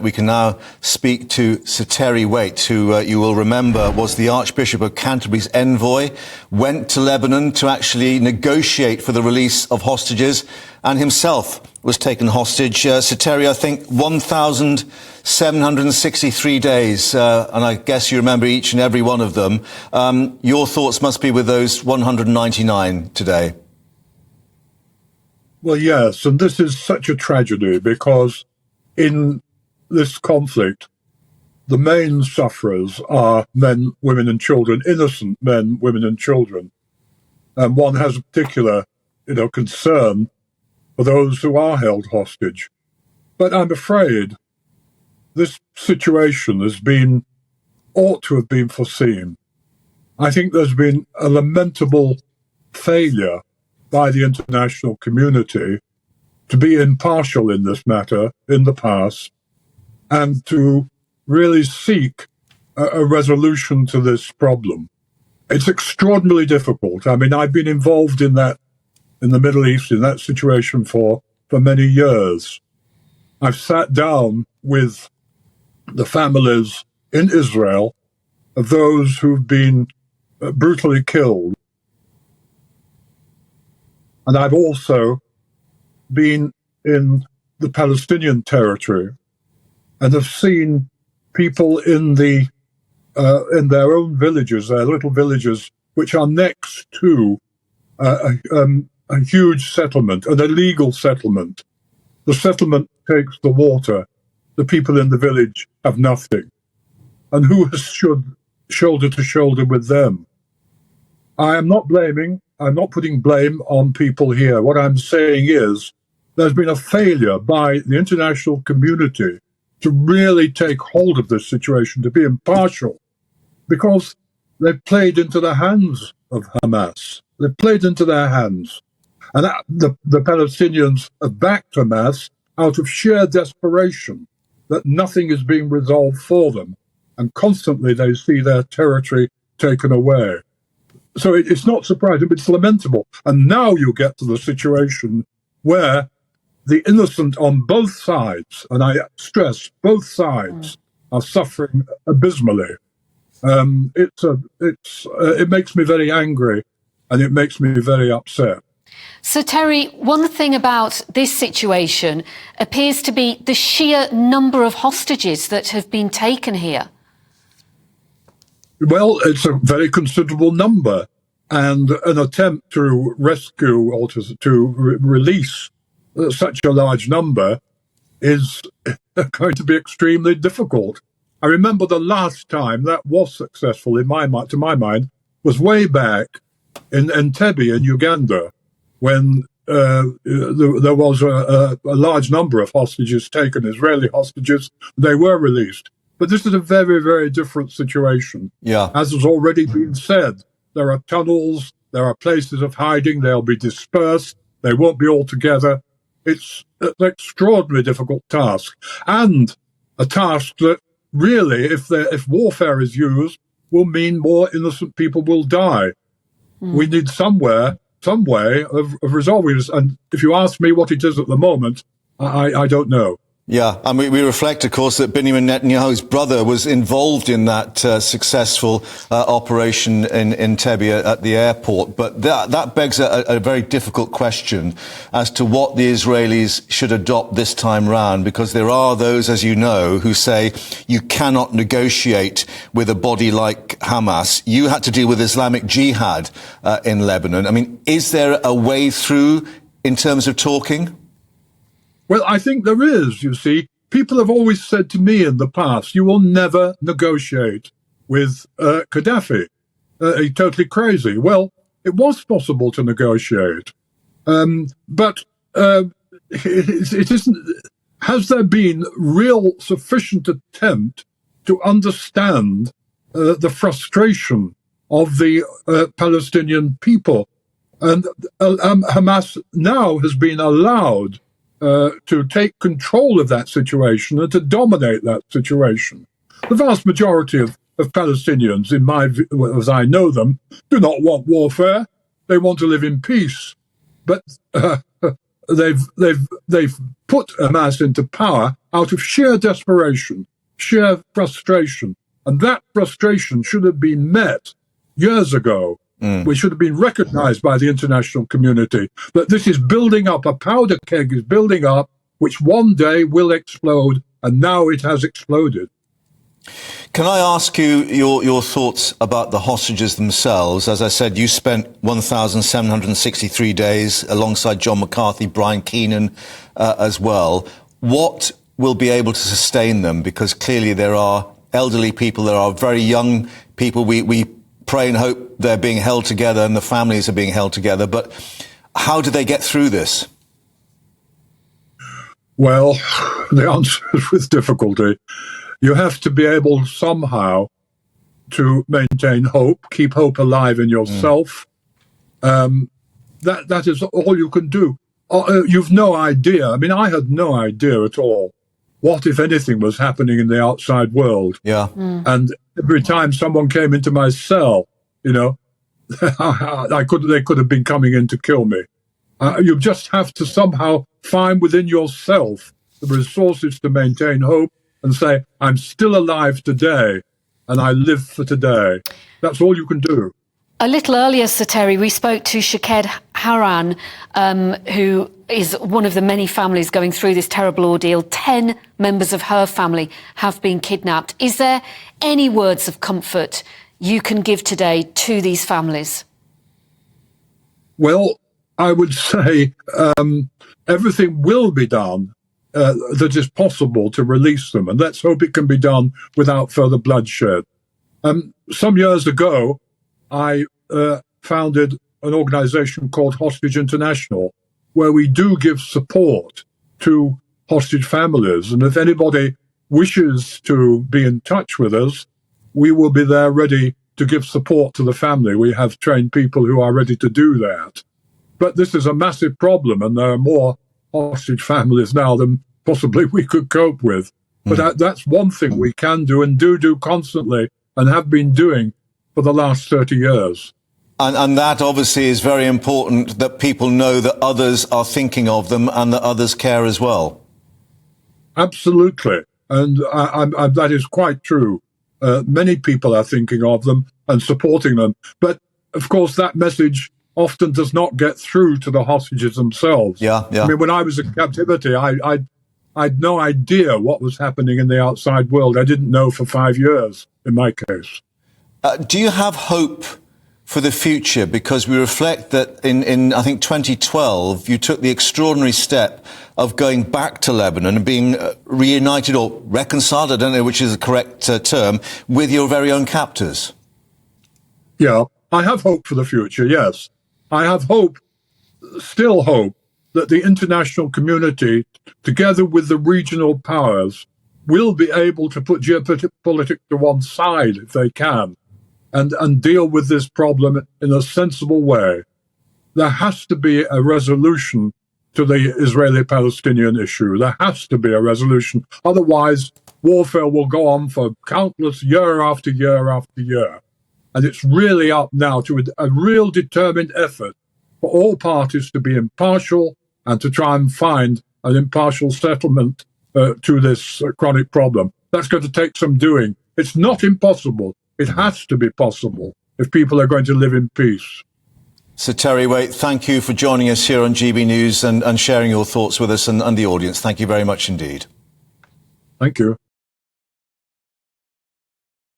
We can now speak to Sir Terry Waite, who you will remember was the Archbishop of Canterbury's envoy, went to Lebanon to actually negotiate for the release of hostages, and himself was taken hostage. Sir Terry, I think 1,763 days, and I guess you remember each and every one of them. Your thoughts must be with those 199 today. Well, yes, and this is such a tragedy because in this conflict, the main sufferers are men, women and children, innocent men, women and children. And one has a particular, concern for those who are held hostage. But I'm afraid this situation ought to have been foreseen. I think there's been a lamentable failure by the international community to be impartial in this matter in the past, and to really seek a resolution to this problem. It's extraordinarily difficult. I mean, I've been involved in the Middle East, in that situation for many years. I've sat down with the families in Israel of those who've been brutally killed. And I've also been in the Palestinian territory and have seen people in their own villages, their little villages, which are next to a huge settlement, an illegal settlement. The settlement takes the water. The people in the village have nothing. And who has stood shoulder to shoulder with them? I'm not putting blame on people here. What I'm saying is there's been a failure by the international community to really take hold of this situation, to be impartial, because they've played into the hands of Hamas. They've played into their hands. And the Palestinians have backed Hamas out of sheer desperation that nothing is being resolved for them. And constantly they see their territory taken away. So it's not surprising, but it's lamentable. And now you get to the situation where the innocent on both sides, and I stress both sides, are suffering abysmally. It makes me very angry, and it makes me very upset. So, Terry, one thing about this situation appears to be the sheer number of hostages that have been taken here. Well, it's a very considerable number, and an attempt to rescue or to release such a large number is going to be extremely difficult. I remember the last time that was successful, to my mind, was way back in Entebbe in Uganda, when there was a large number of hostages taken, Israeli hostages. They were released. But this is a very, very different situation. Yeah. As has already been said, there are tunnels, there are places of hiding, they'll be dispersed, they won't be all together. It's an extraordinarily difficult task, and a task that really, if warfare is used, will mean more innocent people will die. We need some way of resolving this. And if you ask me what it is at the moment, I don't know. Yeah, I mean, we reflect, of course, that Benjamin Netanyahu's brother was involved in that successful operation in Entebbe at the airport. But that begs a very difficult question as to what the Israelis should adopt this time round, because there are those, as you know, who say you cannot negotiate with a body like Hamas. You had to deal with Islamic Jihad in Lebanon. I mean, is there a way through in terms of talking? Well, I think there is, you see. People have always said to me in the past, you will never negotiate with Gaddafi. He's totally crazy. Well, it was possible to negotiate. But it isn't. Has there been real sufficient attempt to understand the frustration of the Palestinian people? And Hamas now has been allowed to take control of that situation and to dominate that situation. The vast majority of Palestinians, as I know them, do not want warfare. They want to live in peace. But they've put Hamas into power out of sheer desperation, sheer frustration. And that frustration should have been met years ago. We should have been recognized by the international community that this is building up, a powder keg is building up, which one day will explode, and now it has exploded. Can I ask you your thoughts about the hostages themselves? As I said, you spent 1,763 days alongside John McCarthy, Brian Keenan as well. What will be able to sustain them? Because clearly there are elderly people, there are very young people. We pray and hope they're being held together and the families are being held together. But how do they get through this? Well, the answer is with difficulty. You have to be able somehow to maintain hope, keep hope alive in yourself. That is all you can do. You've no idea. I mean, I had no idea at all what, if anything, was happening in the outside world. Yeah. And every time someone came into my cell, you know, they could have been coming in to kill me. You just have to somehow find within yourself the resources to maintain hope and say, I'm still alive today and I live for today. That's all you can do. A little earlier, Sir Terry, we spoke to Shaked Haran, who is one of the many families going through this terrible ordeal. 10 members of her family have been kidnapped. Is there any words of comfort you can give today to these families? Well, I would say everything will be done that is possible to release them. And let's hope it can be done without further bloodshed. Some years ago, I founded an organization called Hostage International, where we do give support to hostage families. And if anybody wishes to be in touch with us, we will be there ready to give support to the family. We have trained people who are ready to do that. But this is a massive problem, and there are more hostage families now than possibly we could cope with. But that's one thing we can do and do constantly and have been doing for the last 30 years. And that obviously is very important, that people know that others are thinking of them and that others care as well. Absolutely. And that is quite true. Many people are thinking of them and supporting them. But, of course, that message often does not get through to the hostages themselves. Yeah. I mean, when I was in captivity, I had no idea what was happening in the outside world. I didn't know for 5 years, in my case. Do you have hope for the future? Because we reflect that in I think, 2012, you took the extraordinary step of going back to Lebanon and being reunited or reconciled, I don't know which is the correct term, with your very own captors. Yeah, I have hope for the future, yes. I have hope, still hope, that the international community, together with the regional powers, will be able to put geopolitics to one side if they can, and deal with this problem in a sensible way. There has to be a resolution to the Israeli-Palestinian issue. There has to be a resolution. Otherwise, warfare will go on for countless year after year after year. And it's really up now to a real determined effort for all parties to be impartial and to try and find an impartial settlement to this chronic problem. That's going to take some doing. It's not impossible. It has to be possible if people are going to live in peace. Sir Terry Waite, thank you for joining us here on GB News and sharing your thoughts with us and the audience. Thank you very much indeed. Thank you.